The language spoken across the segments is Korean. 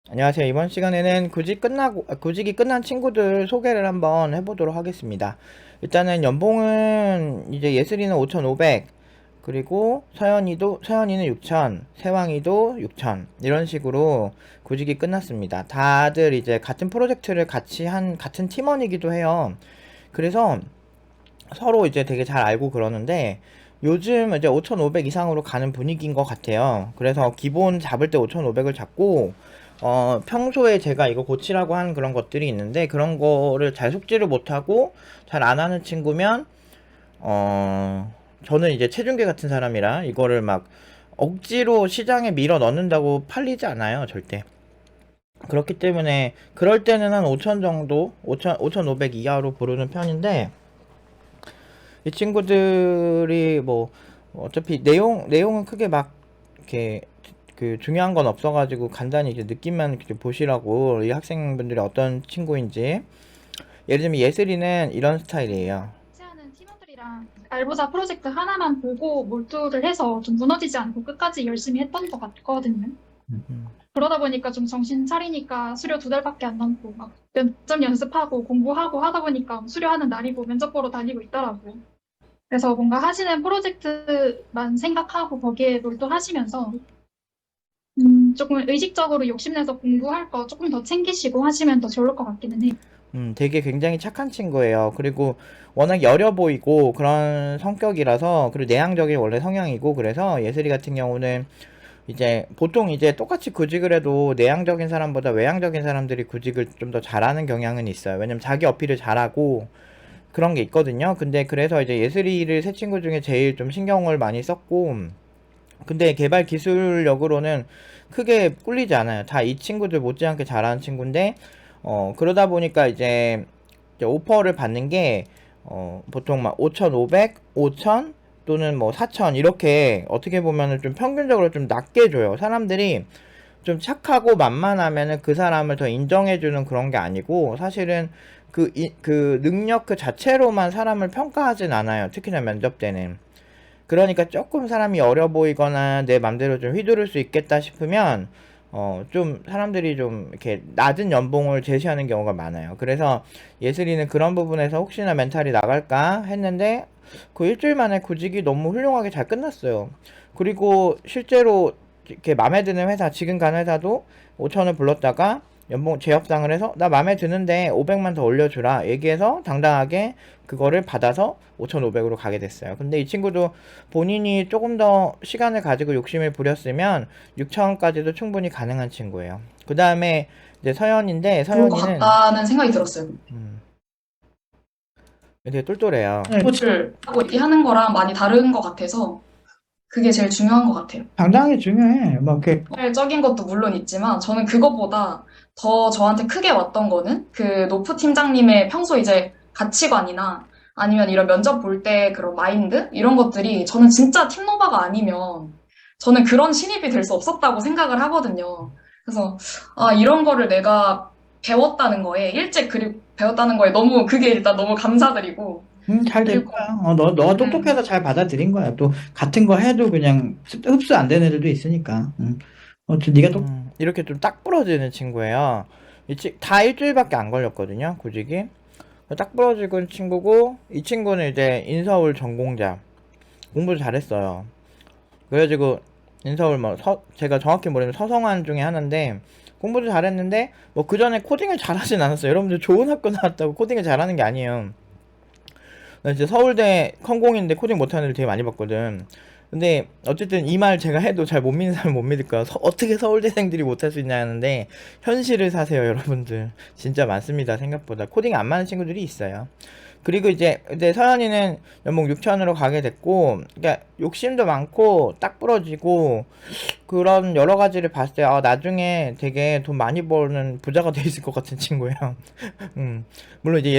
안녕하세요. 이번 시간에는 구직이 끝난 친구들 소개를 한번 해보도록 하겠습니다. 일단은 연봉은 이제 예슬이는 5,500, 그리고 서연이는 6,000, 세왕이도 6,000, 이런 식으로 구직이 끝났습니다. 다들 이제 같은 프로젝트를 같이 한 같은 팀원이기도 해요. 그래서 서로 이제 되게 잘 알고 그러는데, 요즘 이제 5,500 이상으로 가는 분위기인 것 같아요. 그래서 기본 잡을 때 5,500을 잡고, 평소에 제가 이거 고치라고 하는 그런 것들이 있는데, 그런 거를 잘 속지를 못하고 잘 안 하는 친구면, 저는 이제 체중계 같은 사람이라 이거를 막 억지로 시장에 밀어 넣는다고 팔리지 않아요, 절대. 그렇기 때문에 그럴 때는 한 5,000 정도, 5,500 이하로 부르는 편인데, 이 친구들이 뭐 어차피 내용은 크게 막 이렇게 그 중요한 건 없어가지고 간단히 이제 느낌만 이렇게 보시라고, 이 학생분들이 어떤 친구인지. 예를 들면 예슬이는 이런 스타일이에요. 같이 하는 팀원들이랑 알보자 프로젝트 하나만 보고 몰두를 해서 좀 무너지지 않고 끝까지 열심히 했던 것 같거든요. 음, 그러다 보니까 좀 정신 차리니까 수료 2달밖에 안 남고 막 몇 점 연습하고 공부하고 하다 보니까 수료하는 날이고 면접 보러 다니고 있더라고요. 그래서 뭔가 하시는 프로젝트만 생각하고 거기에 몰두하시면서 조금 의식적으로 욕심내서 공부할 거 조금 더 챙기시고 하시면 더 좋을 것 같기는 해요. 되게 굉장히 착한 친구예요. 그리고 워낙 여려 보이고 그런 성격이라서, 그리고 내향적인 원래 성향이고, 그래서 예슬이 같은 경우는 이제 보통 이제 똑같이 구직을 해도 내향적인 사람보다 외향적인 사람들이 구직을 좀 더 잘하는 경향은 있어요. 왜냐면 자기 어필을 잘하고 그런 게 있거든요. 근데 그래서 이제 예슬이를 세 친구 중에 제일 좀 신경을 많이 썼고, 근데 개발 기술력으로는 크게 꿀리지 않아요. 다 이 친구들 못지않게 잘하는 친구인데, 그러다 보니까 이제 오퍼를 받는 게, 보통 막 5,500, 5,000 또는 뭐 4,000, 이렇게 어떻게 보면은 좀 평균적으로 좀 낮게 줘요. 사람들이 좀 착하고 만만하면은 그 사람을 더 인정해주는 그런 게 아니고, 사실은 그 능력 그 자체로만 사람을 평가하진 않아요. 특히나 면접 때는. 그러니까 조금 사람이 어려 보이거나 내 맘대로 좀 휘두를 수 있겠다 싶으면, 좀 사람들이 좀 이렇게 낮은 연봉을 제시하는 경우가 많아요. 그래서 예슬이는 그런 부분에서 혹시나 멘탈이 나갈까 했는데, 그 일주일 만에 구직이 너무 훌륭하게 잘 끝났어요. 그리고 실제로 이렇게 마음에 드는 회사, 지금 가는 회사도 5천을 불렀다가 연봉 재협상을 해서 나 마음에 드는데 500만 더 올려주라 얘기해서 당당하게 그거를 받아서 5,500으로 가게 됐어요. 근데 이 친구도 본인이 조금 더 시간을 가지고 욕심을 부렸으면 6천원까지도 충분히 가능한 친구예요. 그 다음에 이제 서연인데, 좋을 것 서연이는 같다는 생각이 들었어요. 음, 되게 똘똘해요. 네, 코치를 하고 얘기하는 거랑 많이 다른 것 같아서 그게 제일 중요한 것 같아요. 당당하게 중요해. 막 이렇게. 적인 것도 물론 있지만 저는 그것보다 더 저한테 크게 왔던 거는 그 노프 팀장님의 평소 이제 가치관이나 아니면 이런 면접 볼 때 그런 마인드 이런 것들이 저는 진짜 팀노바가 아니면 저는 그런 신입이 될 수 없었다고 생각을 하거든요. 그래서 이런 거를 내가 배웠다는 거에 일찍 그리고 배웠다는 거에 너무 그게 일단 너무 감사드리고 잘 된 그리고 거야. 너가 똑똑해서 잘 받아들인 거야. 또 같은 거 해도 그냥 흡수 안 되는 애들도 있으니까. 네가 이렇게 좀 딱 부러지는 친구예요. 다 일주일밖에 안 걸렸거든요, 구직이. 딱 부러지는 친구고, 이 친구는 이제 인서울 전공자. 공부를 잘했어요. 그래가지고 인서울 제가 정확히 모르면 서성한 중에 하나인데, 공부도 잘했는데 뭐 그 전에 코딩을 잘하진 않았어요. 여러분들 좋은 학교 나왔다고 코딩을 잘하는 게 아니에요. 나 이제 서울대 컴공인데 코딩 못하는 애들 되게 많이 봤거든. 근데 어쨌든 이 말 제가 해도 잘 못 믿는 사람 못 믿을 거야. 어떻게 서울대생들이 못할 수 있냐 하는데, 현실을 사세요, 여러분들. 진짜 많습니다, 생각보다. 코딩 안 맞는 친구들이 있어요. 그리고 이제 서현이는 연봉 6천으로 가게 됐고, 그러니까 욕심도 많고 딱 부러지고 그런 여러 가지를 봤을 때, 나중에 되게 돈 많이 버는 부자가 돼 있을 것 같은 친구예요. 물론 이제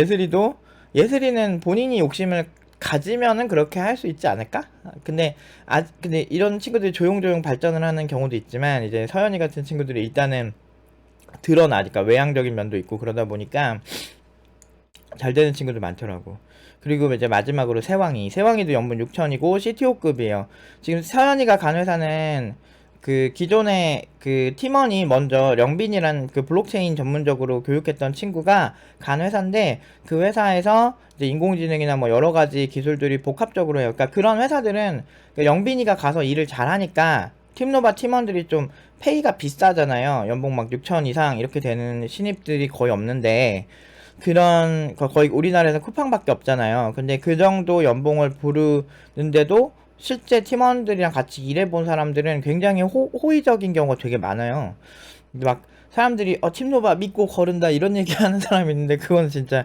예슬이는 본인이 욕심을 가지면은 그렇게 할 수 있지 않을까? 근데 이런 친구들이 조용조용 발전을 하는 경우도 있지만, 이제 서연이 같은 친구들이 일단은 드러나니까 외향적인 면도 있고, 그러다 보니까 잘 되는 친구들 많더라고. 그리고 이제 마지막으로 세왕이도 연봉 6천이고 CTO급이에요. 지금 서연이가 간 회사는 그 기존에 그 팀원이 먼저 령빈이란 그 블록체인 전문적으로 교육했던 친구가 간 회사인데, 그 회사에서 이제 인공지능이나 뭐 여러 가지 기술들이 복합적으로 해요. 그러니까 그런 회사들은 그 령빈이가 가서 일을 잘하니까 팀노바 팀원들이 좀 페이가 비싸잖아요. 연봉 막 6천 이상 이렇게 되는 신입들이 거의 없는데, 그런 거의 우리나라에서 쿠팡밖에 없잖아요. 근데 그 정도 연봉을 부르는데도 실제 팀원들이랑 같이 일해본 사람들은 굉장히 호의적인 경우가 되게 많아요. 근데 막 사람들이 팀노바 믿고 거른다 이런 얘기하는 사람이 있는데, 그거는 진짜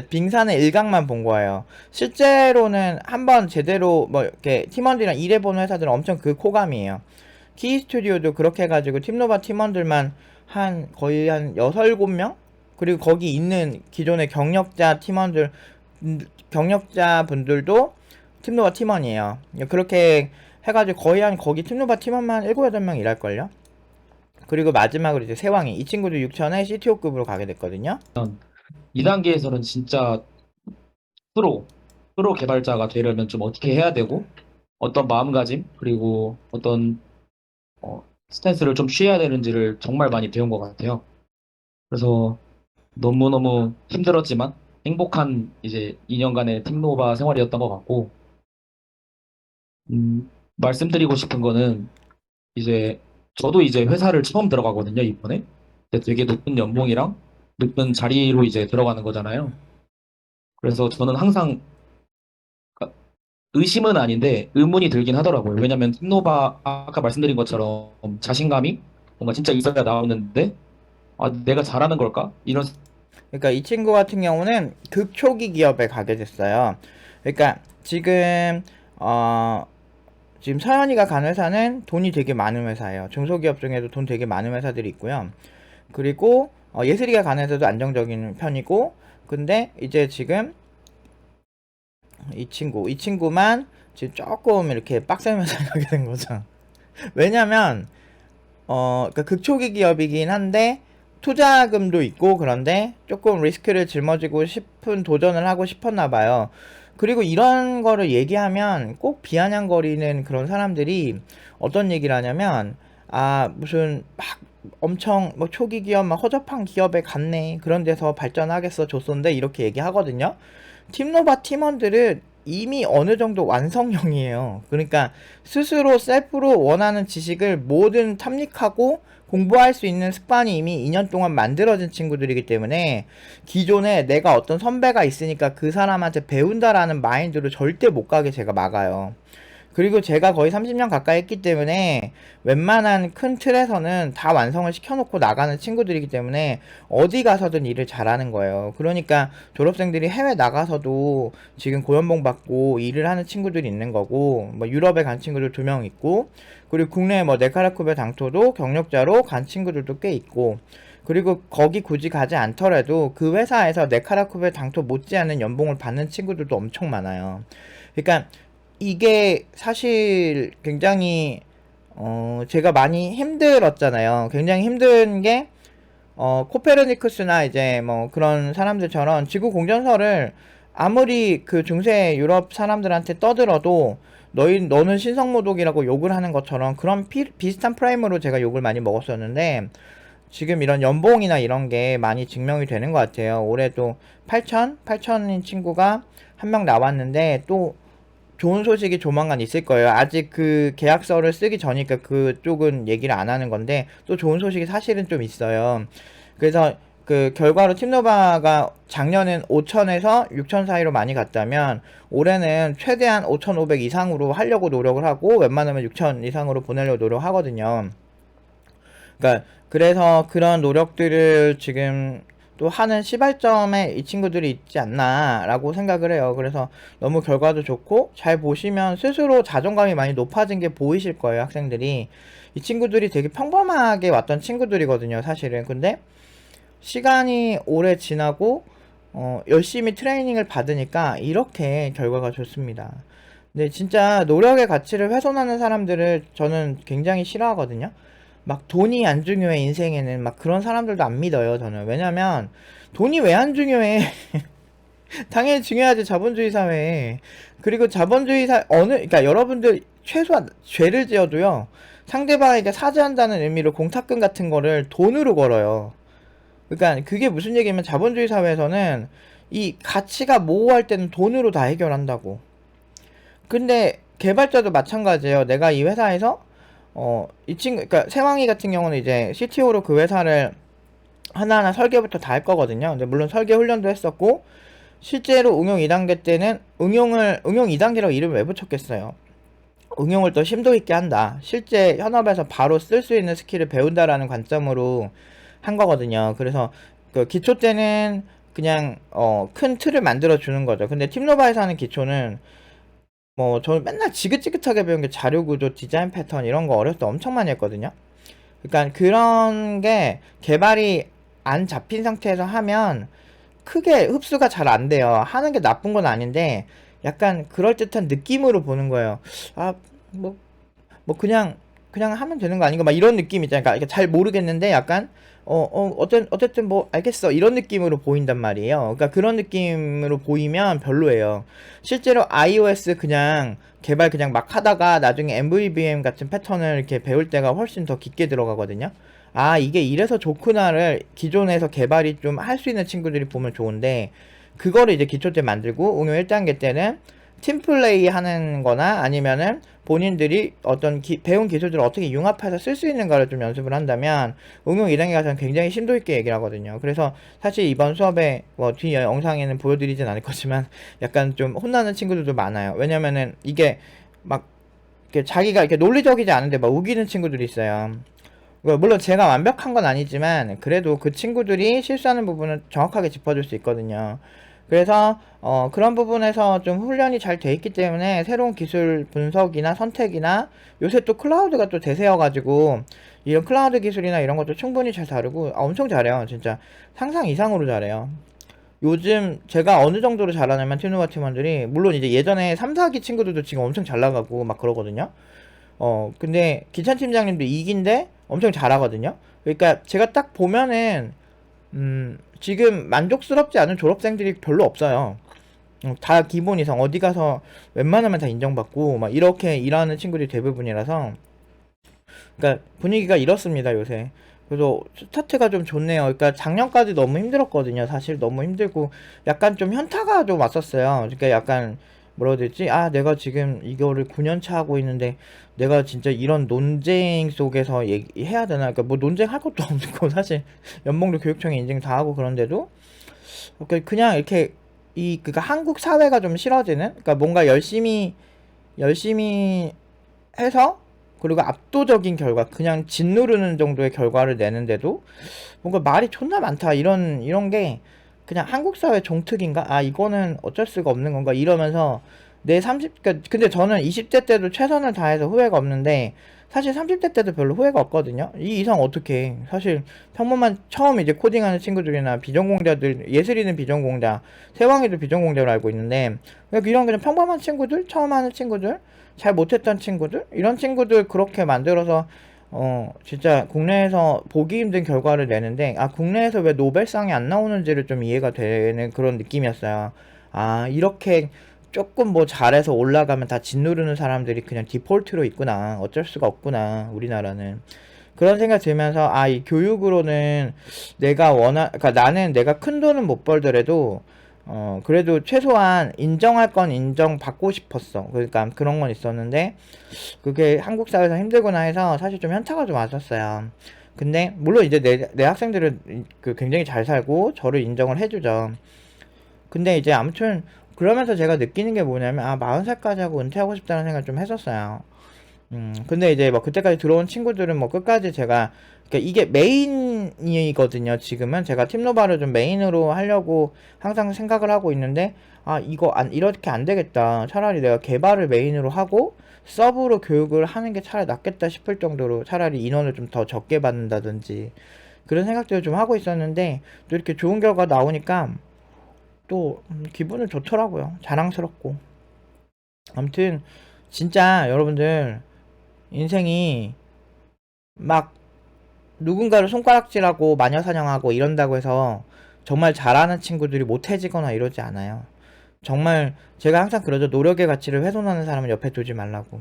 빙산의 일각만 본 거예요. 실제로는 한번 제대로 뭐 이렇게 팀원들이랑 일해본 회사들은 엄청 그 코감이에요. 키 스튜디오도 그렇게 해가지고 팀노바 팀원들만 거의 한 6, 7명? 그리고 거기 있는 기존의 경력자 분들도 팀노바 팀원이에요. 그렇게 해가지고 거의 거기 팀노바 팀원만 7, 8명 일할걸요? 그리고 마지막으로 이제 세왕이, 이 친구도 6천에 CTO급으로 가게 됐거든요. 2단계에서는 진짜 프로 개발자가 되려면 좀 어떻게 해야 되고, 어떤 마음가짐, 그리고 어떤 스탠스를 좀 취해야 되는지를 정말 많이 배운 것 같아요. 그래서 너무너무 힘들었지만 행복한 이제 2년간의 팀노바 생활이었던 것 같고, 말씀드리고 싶은 거는 이제 저도 이제 회사를 처음 들어가거든요, 이번에. 근데 되게 높은 연봉이랑 높은 자리로 이제 들어가는 거잖아요. 그래서 저는 항상 그러니까 의심은 아닌데 의문이 들긴 하더라고요. 왜냐면 팀노바 아까 말씀드린 것처럼 자신감이 뭔가 진짜 있어야 나오는데, 내가 잘하는 걸까? 이런 그러니까 이 친구 같은 경우는 극초기 기업에 가게 됐어요. 그러니까 지금 서현이가 간 회사는 돈이 되게 많은 회사예요. 중소기업 중에도 돈 되게 많은 회사들이 있고요. 그리고 예슬이가 간 회사도 안정적인 편이고, 근데 이제 지금 이 친구만 지금 조금 이렇게 빡센 회사에 가게 된 거죠. 왜냐면 그러니까 극초기 기업이긴 한데 투자금도 있고, 그런데 조금 리스크를 짊어지고 싶은 도전을 하고 싶었나 봐요. 그리고 이런 거를 얘기하면 꼭 비아냥거리는 그런 사람들이 어떤 얘기를 하냐면, 무슨 막 엄청 뭐 초기 기업 막 허접한 기업에 갔네, 그런 데서 발전하겠어 좋던데, 이렇게 얘기하거든요. 팀노바 팀원들은 이미 어느 정도 완성형이에요. 그러니까 스스로 셀프로 원하는 지식을 뭐든 탐닉하고 공부할 수 있는 습관이 이미 2년 동안 만들어진 친구들이기 때문에, 기존에 내가 어떤 선배가 있으니까 그 사람한테 배운다라는 마인드로 절대 못 가게 제가 막아요. 그리고 제가 거의 30년 가까이 했기 때문에 웬만한 큰 틀에서는 다 완성을 시켜놓고 나가는 친구들이기 때문에 어디 가서든 일을 잘하는 거예요. 그러니까 졸업생들이 해외 나가서도 지금 고연봉 받고 일을 하는 친구들이 있는 거고, 뭐 유럽에 간 친구들 2명 있고, 그리고 국내 뭐 네카라쿠베 당토도 경력자로 간 친구들도 꽤 있고, 그리고 거기 굳이 가지 않더라도 그 회사에서 네카라쿠베 당토 못지않은 연봉을 받는 친구들도 엄청 많아요. 그러니까 이게 사실 굉장히 제가 많이 힘들었잖아요. 굉장히 힘든 게 코페르니쿠스나 이제 뭐 그런 사람들처럼 지구 공전설을 아무리 그 중세 유럽 사람들한테 떠들어도 너는 신성모독이라고 욕을 하는 것처럼 그런 비슷한 프레임으로 제가 욕을 많이 먹었었는데, 지금 이런 연봉이나 이런 게 많이 증명이 되는 것 같아요. 올해도 8천인 친구가 한 명 나왔는데, 또 좋은 소식이 조만간 있을 거예요. 아직 그 계약서를 쓰기 전이니까 그쪽은 얘기를 안 하는 건데, 또 좋은 소식이 사실은 좀 있어요. 그래서 그 결과로 팀노바가 작년엔 5천에서 6천 사이로 많이 갔다면, 올해는 최대한 5,500 이상으로 하려고 노력을 하고, 웬만하면 6천 이상으로 보내려고 노력하거든요. 그러니까 그래서 그런 노력들을 지금 또 하는 시발점에 이 친구들이 있지 않나 라고 생각을 해요. 그래서 너무 결과도 좋고, 잘 보시면 스스로 자존감이 많이 높아진 게 보이실 거예요, 학생들이. 이 친구들이 되게 평범하게 왔던 친구들이거든요, 사실은. 근데 시간이 오래 지나고 열심히 트레이닝을 받으니까 이렇게 결과가 좋습니다. 근데 진짜 노력의 가치를 훼손하는 사람들을 저는 굉장히 싫어하거든요. 막 돈이 안 중요해 인생에는, 막 그런 사람들도 안 믿어요, 저는. 왜냐면 돈이 왜 안 중요해? 당연히 중요하지, 자본주의 사회에. 그리고 자본주의 그러니까 여러분들 최소한 죄를 지어도요, 상대방에게 사죄한다는 의미로 공탁금 같은 거를 돈으로 걸어요. 그러니까 그게 무슨 얘기냐면 자본주의 사회에서는 이 가치가 모호할 때는 돈으로 다 해결한다고. 근데 개발자도 마찬가지예요. 내가 이 회사에서 이 친구, 그러니까 세왕이 같은 경우는 이제 CTO로 그 회사를 하나하나 설계부터 다 할 거거든요. 근데 물론 설계 훈련도 했었고 실제로 응용 2단계 때는 응용 2단계라고 이름을 왜 붙였겠어요? 응용을 더 심도 있게 한다. 실제 현업에서 바로 쓸 수 있는 스킬을 배운다라는 관점으로 한 거거든요. 그래서 그 기초 때는 그냥 큰 틀을 만들어 주는 거죠. 근데 팀노바에서 하는 기초는 뭐 저는 맨날 지긋지긋하게 배운 게 자료 구조, 디자인 패턴 이런 거 어렸을 때 엄청 많이 했거든요. 그러니까 그런 게 개발이 안 잡힌 상태에서 하면 크게 흡수가 잘 안 돼요. 하는 게 나쁜 건 아닌데 약간 그럴듯한 느낌으로 보는 거예요. 아, 그냥 하면 되는 거 아닌가 막 이런 느낌 있잖아요. 그러니까 잘 모르겠는데 약간 어쨌든 뭐 알겠어 이런 느낌으로 보인단 말이에요. 그러니까 그런 느낌으로 보이면 별로예요. 실제로 iOS 그냥 개발 그냥 막 하다가 나중에 MVVM 같은 패턴을 이렇게 배울 때가 훨씬 더 깊게 들어가거든요. 아, 이게 이래서 좋구나를 기존에서 개발이 좀 할 수 있는 친구들이 보면 좋은데 그거를 이제 기초 때 만들고 응용 1단계 때는 팀플레이 하는 거나 아니면은 본인들이 어떤 배운 기술들을 어떻게 융합해서 쓸 수 있는가를 좀 연습을 한다면 응용 2단계 가서는 굉장히 심도 있게 얘기를 하거든요. 그래서 사실 이번 수업에 뭐 뒤 영상에는 보여드리진 않을 거지만 약간 좀 혼나는 친구들도 많아요. 왜냐면은 이게 막 이렇게 자기가 이렇게 논리적이지 않은데 막 우기는 친구들이 있어요. 물론 제가 완벽한 건 아니지만 그래도 그 친구들이 실수하는 부분을 정확하게 짚어줄 수 있거든요. 그래서 그런 부분에서 좀 훈련이 잘 돼 있기 때문에 새로운 기술 분석이나 선택이나 요새 또 클라우드가 또 대세여가지고 이런 클라우드 기술이나 이런 것도 충분히 잘 다루고 엄청 잘해요. 진짜 상상 이상으로 잘해요. 요즘 제가 어느 정도로 잘하냐면 팀노바 팀원들이 물론 이제 예전에 3, 4기 친구들도 지금 엄청 잘 나가고 막 그러거든요. 근데 기찬 팀장님도 2기인데 엄청 잘하거든요. 그러니까 제가 딱 보면은 지금 만족스럽지 않은 졸업생들이 별로 없어요. 다 기본 이상 어디 가서 웬만하면 다 인정받고 막 이렇게 일하는 친구들이 대부분이라서 그러니까 분위기가 이렇습니다 요새. 그래서 스타트가 좀 좋네요. 그러니까 작년까지 너무 힘들었거든요. 사실 너무 힘들고 약간 좀 현타가 좀 왔었어요. 그러니까 약간 뭐라고 해야 되지? 아, 내가 지금 이거를 9년차 하고 있는데 내가 진짜 이런 논쟁 속에서 해야 되나? 그러니까 뭐 논쟁할 것도 없고 사실 연봉도 교육청에 인증 다 하고 그런데도 그냥 이렇게 그러니까 한국 사회가 좀 싫어지는? 그러니까 뭔가 열심히 해서 그리고 압도적인 결과 그냥 짓누르는 정도의 결과를 내는데도 뭔가 말이 존나 많다 이런 게 그냥 한국 사회 종특인가? 아, 이거는 어쩔 수가 없는 건가? 이러면서 그러니까 근데 저는 20대 때도 최선을 다해서 후회가 없는데 사실 30대 때도 별로 후회가 없거든요. 이 이상 어떻게 사실 평범한 처음 이제 코딩하는 친구들이나 비전공자들 예슬이는 비전공자 세왕이도 비전공자로 알고 있는데 이런 그냥 평범한 친구들 처음 하는 친구들 잘 못했던 친구들 이런 친구들 그렇게 만들어서 진짜 국내에서 보기 힘든 결과를 내는데 아 국내에서 왜 노벨상이 안 나오는지를 좀 이해가 되는 그런 느낌이었어요. 아 이렇게 조금 뭐 잘해서 올라가면 다 짓누르는 사람들이 그냥 디폴트로 있구나. 어쩔 수가 없구나. 우리나라는. 그런 생각 들면서 아 이 교육으로는 그러니까 나는 내가 큰 돈은 못 벌더라도 그래도 최소한 인정할 건 인정받고 싶었어. 그러니까 그런 건 있었는데 그게 한국 사회에서 힘들구나 해서 사실 좀 현타가 좀 왔었어요. 근데 물론 이제 내 학생들은 굉장히 잘 살고 저를 인정을 해주죠. 근데 이제 아무튼 그러면서 제가 느끼는 게 뭐냐면 아 40살까지 하고 은퇴하고 싶다는 생각을 좀 했었어요. 근데 이제 뭐 그때까지 들어온 친구들은 뭐 끝까지 제가 그러니까 이게 메인이거든요. 지금은 제가 팀노바를 좀 메인으로 하려고 항상 생각을 하고 있는데 아 이거 이렇게 안 되겠다. 차라리 내가 개발을 메인으로 하고 서브로 교육을 하는 게 차라리 낫겠다 싶을 정도로 차라리 인원을 좀 더 적게 받는다든지 그런 생각들을 좀 하고 있었는데 또 이렇게 좋은 결과 나오니까 또 기분은 좋더라고요. 자랑스럽고. 아무튼 진짜 여러분들 인생이 막 누군가를 손가락질하고 마녀사냥하고 이런다고 해서 정말 잘하는 친구들이 못해지거나 이러지 않아요. 정말 제가 항상 그러죠. 노력의 가치를 훼손하는 사람은 옆에 두지 말라고.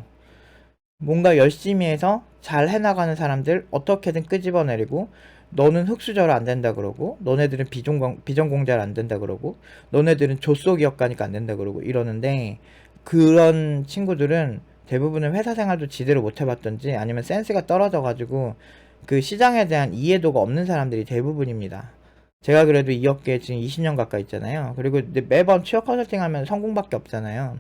뭔가 열심히 해서 잘 해나가는 사람들 어떻게든 끄집어내리고, 너는 흑수저로 안 된다 그러고, 너네들은 비전공자로 안 된다 그러고, 너네들은 조소기업가니까 안 된다 그러고 이러는데, 그런 친구들은 대부분은 회사 생활도 제대로 못 해봤던지 아니면 센스가 떨어져가지고 그 시장에 대한 이해도가 없는 사람들이 대부분입니다. 제가 그래도 이 업계에 지금 20년 가까이 있잖아요. 그리고 매번 취업 컨설팅 하면 성공밖에 없잖아요.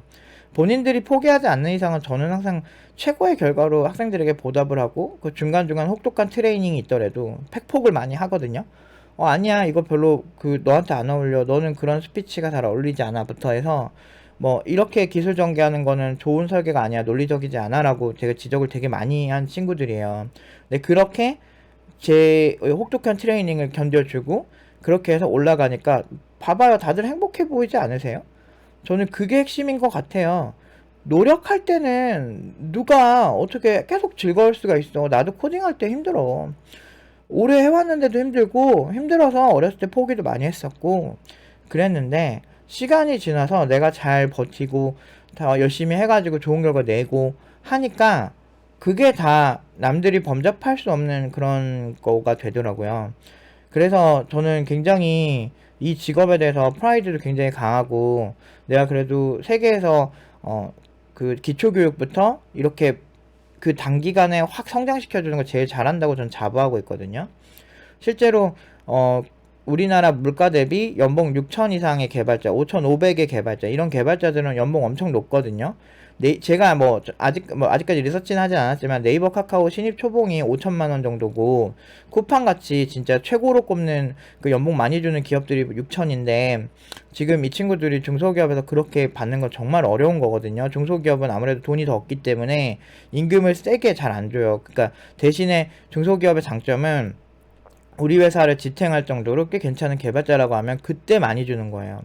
본인들이 포기하지 않는 이상은 저는 항상 최고의 결과로 학생들에게 보답을 하고, 그 중간중간 혹독한 트레이닝이 있더라도 팩폭을 많이 하거든요. 아니야, 이거 별로 너한테 안 어울려, 너는 그런 스피치가 잘 어울리지 않아 부터 해서, 뭐 이렇게 기술 전개하는 거는 좋은 설계가 아니야, 논리적이지 않아 라고 제가 지적을 되게 많이 한 친구들이에요. 근데 그렇게 제 혹독한 트레이닝을 견뎌주고 그렇게 해서 올라가니까, 봐봐요, 다들 행복해 보이지 않으세요? 저는 그게 핵심인 것 같아요. 노력할 때는 누가 어떻게 계속 즐거울 수가 있어. 나도 코딩할 때 힘들어. 오래 해왔는데도 힘들고, 힘들어서 어렸을 때 포기도 많이 했었고 그랬는데, 시간이 지나서 내가 잘 버티고 다 열심히 해가지고 좋은 결과 내고 하니까 그게 다 남들이 범접할 수 없는 그런 거가 되더라고요. 그래서 저는 굉장히 이 직업에 대해서 프라이드도 굉장히 강하고, 내가 그래도 세계에서 그 기초교육부터 이렇게 그 단기간에 확 성장시켜주는 거 제일 잘한다고 저는 자부하고 있거든요. 실제로 우리나라 물가 대비 연봉 6천 이상의 개발자, 5,500의 개발자, 이런 개발자들은 연봉 엄청 높거든요. 제가 아직까지 리서치는 하진 않았지만 네이버 카카오 신입 초봉이 5천만 원 정도고, 쿠팡 같이 진짜 최고로 꼽는 그 연봉 많이 주는 기업들이 6천인데, 지금 이 친구들이 중소기업에서 그렇게 받는 건 정말 어려운 거거든요. 중소기업은 아무래도 돈이 더 없기 때문에 임금을 세게 잘 안 줘요. 그러니까 대신에 중소기업의 장점은 우리 회사를 지탱할 정도로 꽤 괜찮은 개발자라고 하면 그때 많이 주는 거예요.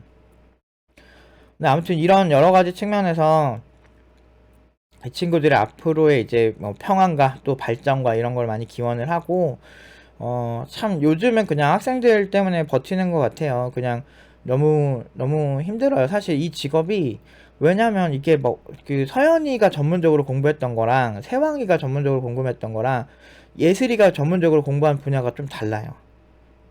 근데 아무튼 이런 여러 가지 측면에서 이 친구들의 앞으로의 이제 뭐 평안과 또 발전과 이런 걸 많이 기원을 하고, 참 요즘은 그냥 학생들 때문에 버티는 것 같아요. 그냥 너무 힘들어요. 사실 이 직업이, 왜냐면 이게 뭐 그 서연이가 전문적으로 공부했던 거랑 세왕이가 전문적으로 공부했던 거랑 예슬이가 전문적으로 공부한 분야가 좀 달라요.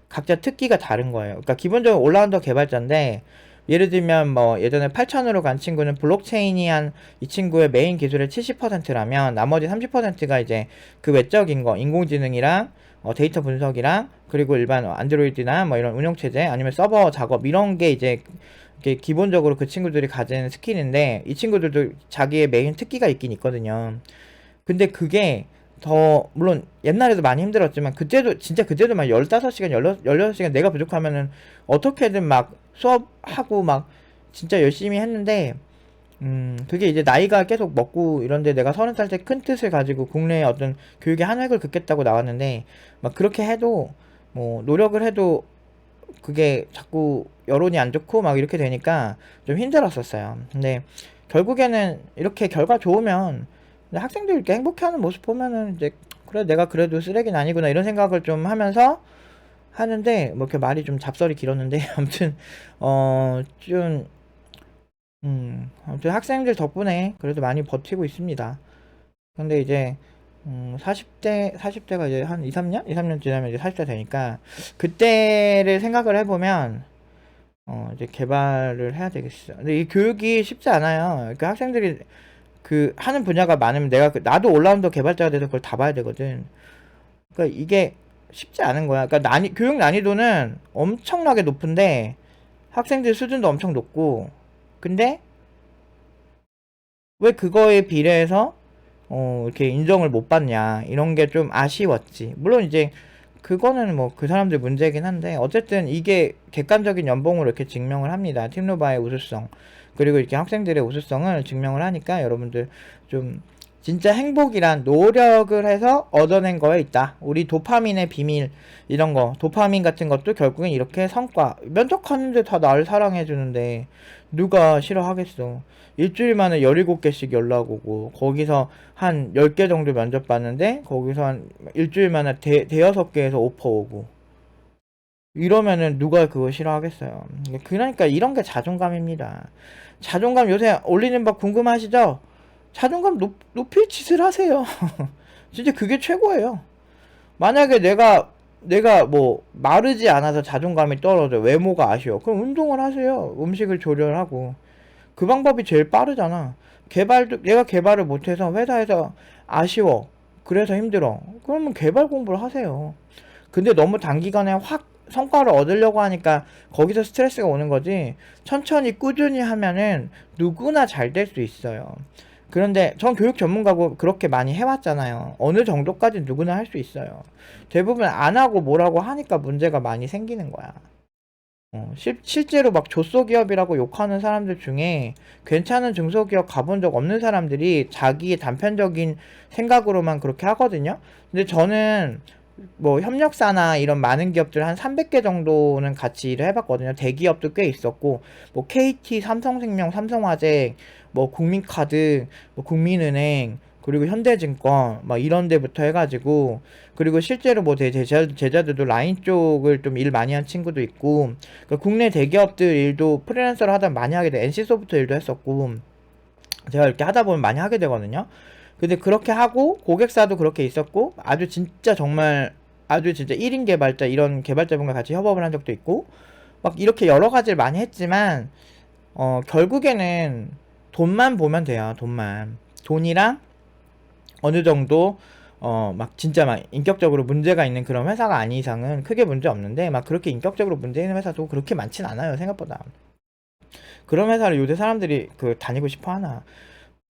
각자 특기가 다른 거예요. 그러니까 기본적으로 올라운더 개발자인데, 예를 들면 뭐 예전에 8천으로 간 친구는 블록체인이 한 이 친구의 메인 기술의 70%라면 나머지 30%가 이제 그 외적인 거, 인공지능이랑 데이터 분석이랑, 그리고 일반 안드로이드나 뭐 이런 운영체제 아니면 서버 작업, 이런 게 이제 이게 기본적으로 그 친구들이 가진 스킬인데, 이 친구들도 자기의 메인 특기가 있긴 있거든요. 근데 그게 더, 물론 옛날에도 많이 힘들었지만, 그때도 막 15시간, 16시간 내가 부족하면은 어떻게든 막 수업하고 막 진짜 열심히 했는데, 그게 이제 나이가 계속 먹고 이런데, 내가 30살 때 큰 뜻을 가지고 국내의 어떤 교육의 한 획을 긋겠다고 나왔는데, 막 그렇게 해도, 뭐 노력을 해도 그게 자꾸 여론이 안 좋고 막 이렇게 되니까 좀 힘들었었어요. 근데 결국에는 이렇게 결과 좋으면, 근데 학생들 이렇게 행복해하는 모습 보면은 이제, 그래 내가 그래도 쓰레기는 아니구나 이런 생각을 좀 하면서 하는데, 뭐 이렇게 말이 좀 잡설이 길었는데 아무튼 좀 아무튼 학생들 덕분에 그래도 많이 버티고 있습니다. 근데 이제 40대가 이제 한 2, 3년? 2, 3년 지나면 이제 40대 되니까, 그때를 생각을 해보면 이제 개발을 해야 되겠어. 근데 이 교육이 쉽지 않아요. 그 학생들이 그 하는 분야가 많으면, 나도 올라운더 개발자가 돼서 그걸 다 봐야 되거든. 그러니까 이게 쉽지 않은 거야. 그러니까 교육 난이도는 엄청나게 높은데 학생들 수준도 엄청 높고, 근데 왜 그거에 비례해서 이렇게 인정을 못 받냐, 이런 게 좀 아쉬웠지. 물론 이제 그거는 뭐 그 사람들 문제긴 한데, 어쨌든 이게 객관적인 연봉으로 이렇게 증명을 합니다. 팀노바의 우수성, 그리고 이렇게 학생들의 우수성을 증명을 하니까, 여러분들 좀 진짜 행복이란 노력을 해서 얻어낸 거에 있다. 우리 도파민의 비밀, 이런 거, 도파민 같은 것도 결국엔 이렇게 성과, 면접하는데 다 날 사랑해주는데 누가 싫어하겠어. 일주일 만에 17개씩 연락 오고, 거기서 한 10개 정도 면접 봤는데, 거기서 한 일주일 만에 대여섯 개에서 오퍼 오고, 이러면은 누가 그거 싫어하겠어요. 그러니까 이런 게 자존감입니다. 자존감 요새 올리는 법 궁금하시죠? 자존감 높일 짓을 하세요. 진짜 그게 최고예요. 만약에 내가 뭐 마르지 않아서 자존감이 떨어져, 외모가 아쉬워, 그럼 운동을 하세요. 음식을 조절하고. 그 방법이 제일 빠르잖아. 내가 개발을 못해서 회사에서 아쉬워, 그래서 힘들어, 그러면 개발 공부를 하세요. 근데 너무 단기간에 확 성과를 얻으려고 하니까 거기서 스트레스가 오는 거지. 천천히 꾸준히 하면은 누구나 잘 될 수 있어요. 그런데 전 교육 전문가고 그렇게 많이 해왔잖아요. 어느 정도까지 누구나 할 수 있어요. 대부분 안 하고 뭐라고 하니까 문제가 많이 생기는 거야. 실제로 막 조소기업이라고 욕하는 사람들 중에 괜찮은 중소기업 가본 적 없는 사람들이 자기의 단편적인 생각으로만 그렇게 하거든요. 근데 저는 뭐 협력사나 이런 많은 기업들 한 300개 정도는 같이 일을 해봤거든요. 대기업도 꽤 있었고, 뭐 KT, 삼성생명, 삼성화재, 뭐 국민카드, 뭐 국민은행, 그리고 현대증권 막 이런 데부터 해가지고, 그리고 실제로 뭐 제자들도 라인 쪽을 좀 일 많이 한 친구도 있고, 그러니까 국내 대기업들 일도 프리랜서로 하다 많이 하게 돼. NC소프트 일도 했었고, 제가 이렇게 하다 보면 많이 하게 되거든요. 근데 그렇게 하고 고객사도 그렇게 있었고, 아주 진짜 정말 아주 진짜 1인 개발자, 이런 개발자분과 같이 협업을 한 적도 있고, 막 이렇게 여러 가지를 많이 했지만 결국에는 돈만 보면 돼요. 돈이랑 어느 정도 막 진짜 막 인격적으로 문제가 있는 그런 회사가 아닌 이상은 크게 문제 없는데, 막 그렇게 인격적으로 문제 있는 회사도 그렇게 많진 않아요, 생각보다. 그런 회사를 요새 사람들이 다니고 싶어 하나.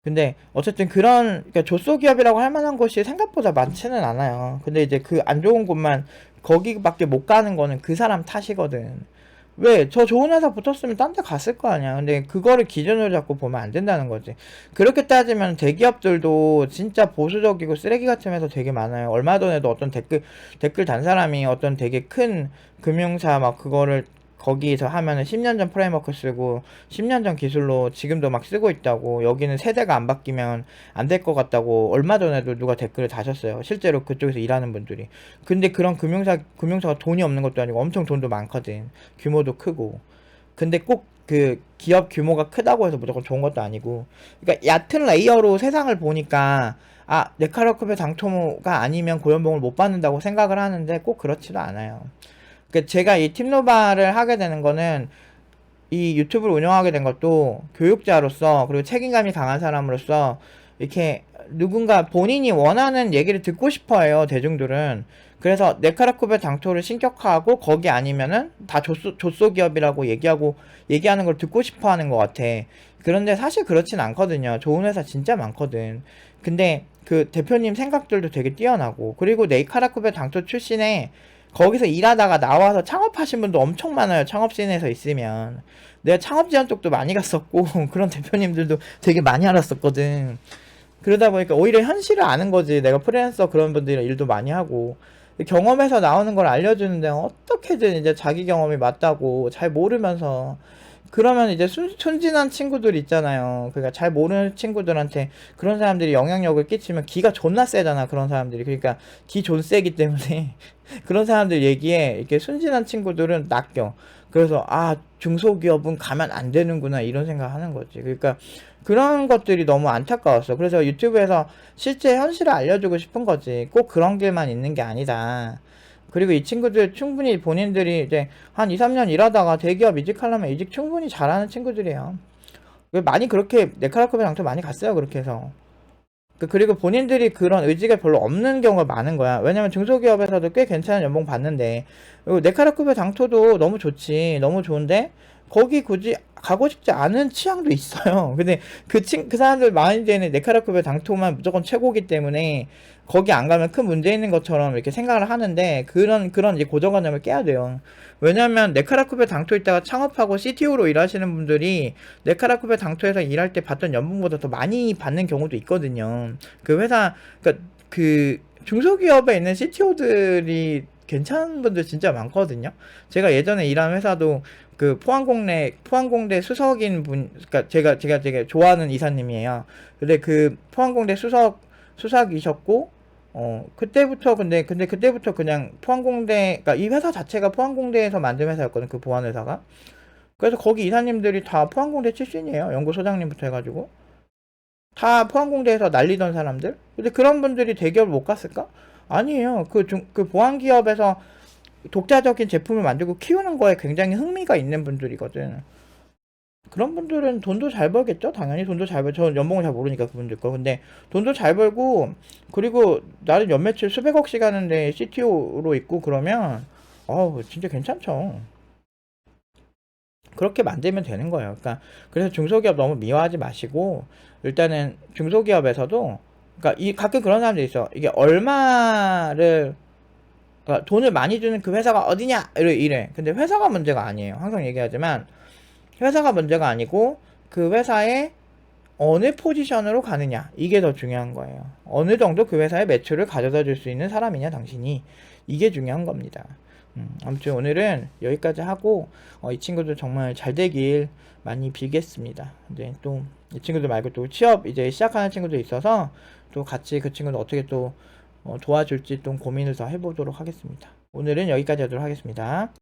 근데 어쨌든 그러니까 조소기업이라고 할 만한 곳이 생각보다 많지는 않아요. 근데 이제 그 안 좋은 곳만, 거기밖에 못 가는 거는 그 사람 탓이거든. 왜? 저 좋은 회사 붙었으면 딴 데 갔을 거 아니야. 근데 그거를 기준으로 잡고 보면 안 된다는 거지. 그렇게 따지면 대기업들도 진짜 보수적이고 쓰레기 같은 회사 되게 많아요. 얼마 전에도 어떤 댓글 단 사람이 어떤 되게 큰 금융사 막 그거를 거기서 하면은 10년 전 프레임워크 쓰고 10년 전 기술로 지금도 막 쓰고 있다고, 여기는 세대가 안 바뀌면 안 될 것 같다고 얼마 전에도 누가 댓글을 다셨어요. 실제로 그쪽에서 일하는 분들이. 근데 그런 금융사가 돈이 없는 것도 아니고 엄청 돈도 많거든. 규모도 크고. 근데 꼭 그 기업 규모가 크다고 해서 무조건 좋은 것도 아니고. 그러니까 얕은 레이어로 세상을 보니까, 아, 네카라급의 당토가 아니면 고연봉을 못 받는다고 생각을 하는데 꼭 그렇지도 않아요. 그 제가 이 팀노바를 하게 되는 거는, 이 유튜브를 운영하게 된 것도 교육자로서, 그리고 책임감이 강한 사람으로서, 이렇게 누군가 본인이 원하는 얘기를 듣고 싶어 해요, 대중들은. 그래서 네카라쿠베 당토를 신격화하고 거기 아니면은 다 조소 기업이라고 얘기하는 걸 듣고 싶어 하는 것 같아. 그런데 사실 그렇진 않거든요. 좋은 회사 진짜 많거든. 근데 그 대표님 생각들도 되게 뛰어나고, 그리고 네카라쿠베 당토 출신의, 거기서 일하다가 나와서 창업하신 분도 엄청 많아요. 창업씬에서 있으면. 내가 창업 지원 쪽도 많이 갔었고 그런 대표님들도 되게 많이 알았었거든. 그러다 보니까 오히려 현실을 아는 거지. 내가 프리랜서 그런 분들이랑 일도 많이 하고, 경험에서 나오는 걸 알려주는데 어떻게든 이제 자기 경험이 맞다고 잘 모르면서, 그러면 이제 순진한 친구들 있잖아요. 그러니까 잘 모르는 친구들한테 그런 사람들이 영향력을 끼치면 기가 존나 세잖아, 그런 사람들이. 그러니까 기 존 세기 때문에 그런 사람들 얘기에 이렇게 순진한 친구들은 낚여. 그래서 아, 중소기업은 가면 안 되는구나, 이런 생각하는 거지. 그러니까 그런 것들이 너무 안타까웠어. 그래서 유튜브에서 실제 현실을 알려주고 싶은 거지. 꼭 그런 길만 있는 게 아니다. 그리고 이 친구들 충분히 본인들이 이제 한 2, 3년 일하다가 대기업 이직하려면 이직 충분히 잘하는 친구들이에요. 많이 그렇게 네카라컵의 장터 많이 갔어요, 그렇게 해서. 그리고 본인들이 그런 의지가 별로 없는 경우가 많은 거야. 왜냐면 중소기업에서도 꽤 괜찮은 연봉 받는데, 그리고 네카라쿠베 당토도 너무 좋지, 너무 좋은데 거기 굳이 가고 싶지 않은 취향도 있어요. 근데 그 사람들 마인드에는 네카라쿠베 당토만 무조건 최고기 때문에 거기 안 가면 큰 문제 있는 것처럼 이렇게 생각을 하는데, 그런 이제 고정관념을 깨야 돼요. 왜냐면 네카라쿠베 당토 있다가 창업하고 CTO로 일하시는 분들이 네카라쿠베 당토에서 일할 때 받던 연봉보다 더 많이 받는 경우도 있거든요. 그 회사, 그러니까 그 중소기업에 있는 CTO들이 괜찮은 분들 진짜 많거든요. 제가 예전에 일한 회사도 그 포항공대 수석인 분, 그러니까 제가 되게 좋아하는 이사님이에요. 근데 그 포항공대 수석이셨고, 그때부터, 근데 그때부터 그냥 포항공대, 그러니까 이 회사 자체가 포항공대에서 만든 회사였거든, 그 보안회사가. 그래서 거기 이사님들이 다 포항공대 출신이에요. 연구소장님부터 해가지고. 다 포항공대에서 날리던 사람들? 근데 그런 분들이 대기업을 못 갔을까? 아니에요. 그 보안기업에서 독자적인 제품을 만들고 키우는 거에 굉장히 흥미가 있는 분들이거든. 그런 분들은 돈도 잘 벌겠죠? 당연히 돈도 잘 벌, 저는 연봉을 잘 모르니까 그분들 거. 근데 돈도 잘 벌고, 그리고 나는 연매출 수백억씩 하는데 CTO로 있고 그러면, 진짜 괜찮죠. 그렇게 만들면 되는 거예요. 그러니까, 그래서 중소기업 너무 미화하지 마시고, 일단은 중소기업에서도, 그러니까 가끔 그런 사람들이 있어. 이게 얼마를, 그러니까 돈을 많이 주는 그 회사가 어디냐? 이래. 근데 회사가 문제가 아니에요. 항상 얘기하지만, 회사가 문제가 아니고 그 회사의 어느 포지션으로 가느냐, 이게 더 중요한 거예요. 어느 정도 그 회사의 매출을 가져다 줄 수 있는 사람이냐 당신이, 이게 중요한 겁니다. 아무튼 오늘은 여기까지 하고 이 친구들 정말 잘 되길 많이 빌겠습니다. 근데 또 이 친구들 말고 또 취업 이제 시작하는 친구도 있어서 또 같이 그 친구들 어떻게 또 도와줄지 좀 고민을 더 해보도록 하겠습니다. 오늘은 여기까지 하도록 하겠습니다.